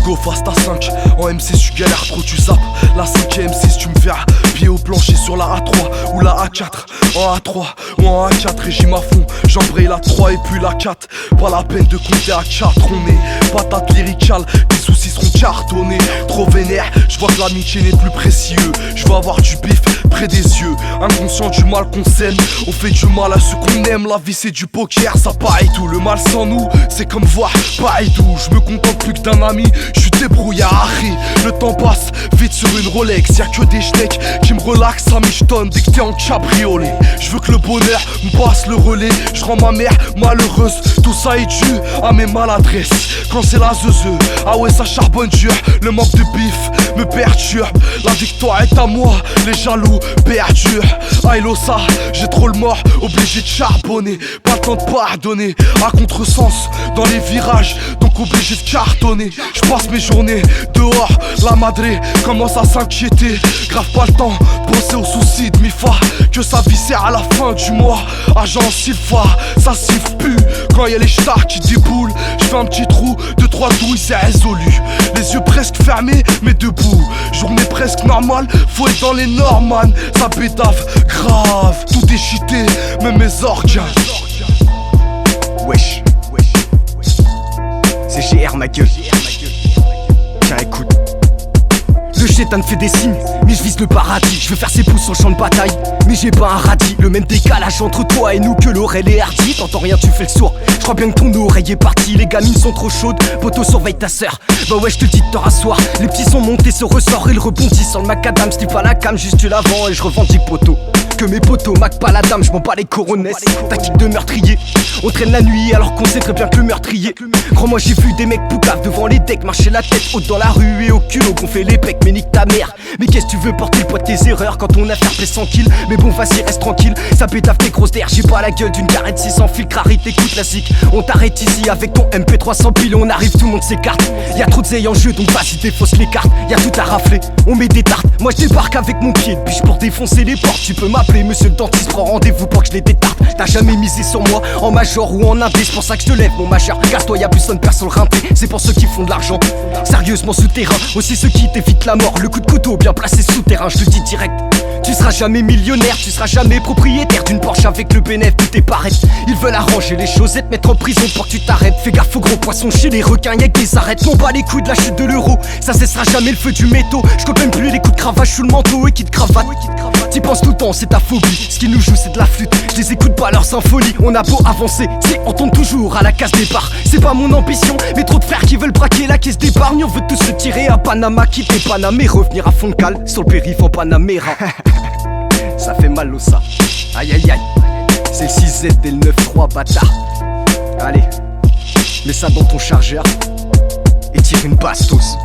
Go fast à 5, en M6 tu galères trop, tu zappes. La 5e M6 tu me verras, pied au plancher sur la A3 ou la A4. En A3 ou en A4, régime à fond, j'embraye la 3 et puis la 4. Pas la peine de compter à 4, on est patate lyricale, tes soucis seront cartonnés. Trop vénère, je vois que l'amitié n'est plus précieux. Je veux avoir du bif près des yeux, inconscient du mal qu'on sème. On fait du mal à ceux qu'on aime, la vie c'est du poker, ça pareil tout. Le mal sans nous, c'est comme voir pareil tout. Je me contente plus que d'un ami, je suis débrouillard. Le temps passe vite sur une Rolex, y'a que des schnecks qui me relaxent à mi-tonne dès que t'es en cabriolet. Je veux que le bonheur me passe le relais, je rends ma mère malheureuse. Tout ça est dû à mes maladresses. Quand c'est la zeuzeux, ah ouais ça charbonne dur. Le manque de bif me perturbe. La victoire est à moi, les jaloux perdurent. Ailosa, j'ai trop le mort, obligé de charbonner. Pas le temps de pardonner, à contresens dans les virages, donc obligé de cartonner. Je passe mes journées dehors, la madré commence à s'inquiéter. Grave pas le temps de penser aux soucis de mi-fa, que sa vie sert à la fin du mois. Agent Sylpha, ça siffle plus quand y'a les stars qui déboulent. Je fais un petit trou, 2-3 douilles, c'est résolu. Les yeux presque fermés, mais debout. Journée presque normale, faut être dans les normes, ça pétave grave, tout est cheaté, même mes organes. Wesh, c'est GR ma gueule. Tiens écoute. Le chétan fait des signes, mais je vise le paradis. Je veux faire ses pouces sur le champ de bataille, mais j'ai pas un radis. Le même décalage entre toi et nous que l'oreille est hardie. T'entends rien, tu fais le sourd. Je crois bien que ton oreille est partie. Les gamines sont trop chaudes, poto surveille ta sœur. Bah ouais, je te dis de te rasseoir. Les petits sont montés, se ressort, ils rebondissent sur le macadam. J't'ai pas la cam, juste tu l'avant et je revendique poto. Que mes potos, mac pas la dame, je m'en bats les coronesses. Tactique de meurtrier, on traîne la nuit alors qu'on sait très bien que le meurtrier. Crois-moi, j'ai vu des mecs poucaves devant les decks, marcher la tête haute dans la rue et au culot qu'on fait les pecs, mais nique ta mère. Mais qu'est-ce que tu veux porter le poids de tes erreurs quand on a fait plaisir 100 kills. Mais bon, vas-y, reste tranquille, ça pétave tes grosses d'air. J'ai pas la gueule d'une carrette 600 fil, rarité, écoute classique. On t'arrête ici avec ton MP300 piles, on arrive, tout le monde s'écarte. Y'a trop de zèle en jeu, donc vas-y, défausse les cartes. Y'a tout à rafler, on met des tartes. Moi je débarque avec mon pied, puis pour défoncer les portes. Tu peux m'appeler monsieur le dentiste, prends rendez-vous pour que je les détarte. T'as jamais misé sur moi, en major ou en indé, c'est pour ça que je te lève mon majeur. Casse-toi, y'a plus personne sur le rinté, c'est pour ceux qui font de l'argent. Sérieusement souterrain, aussi ceux qui t'évitent la mort. Le coup de couteau bien placé souterrain, je te dis direct. Tu seras jamais millionnaire, tu seras jamais propriétaire d'une Porsche avec le bénéf de tes parettes. Ils veulent arranger les choses et te mettre en prison pour que tu t'arrêtes. Fais gaffe aux gros poissons chez les requins, y'a que des arêtes. M'en bats les couilles de la chute de l'euro, ça cessera jamais le feu du métaux. Je compte même plus les coups de cravache sous le manteau et qui te cravate. T'y penses tout le temps, c'est ta phobie. Ce qu'ils nous jouent c'est de la flûte, je les écoute pas leur symphonie. On a beau avancer, si on tombe toujours à la case départ. C'est pas mon ambition, mais trop de frères qui veulent braquer la caisse d'épargne. On veut tous se tirer à Panama, quitter Panama et revenir à fond de cale sur le périph' en Panamera. Ça fait mal au ça. Aïe aïe aïe. C'est le 6Z dès le 9-3 bâtard. Allez, mets ça dans ton chargeur et tire une bastos.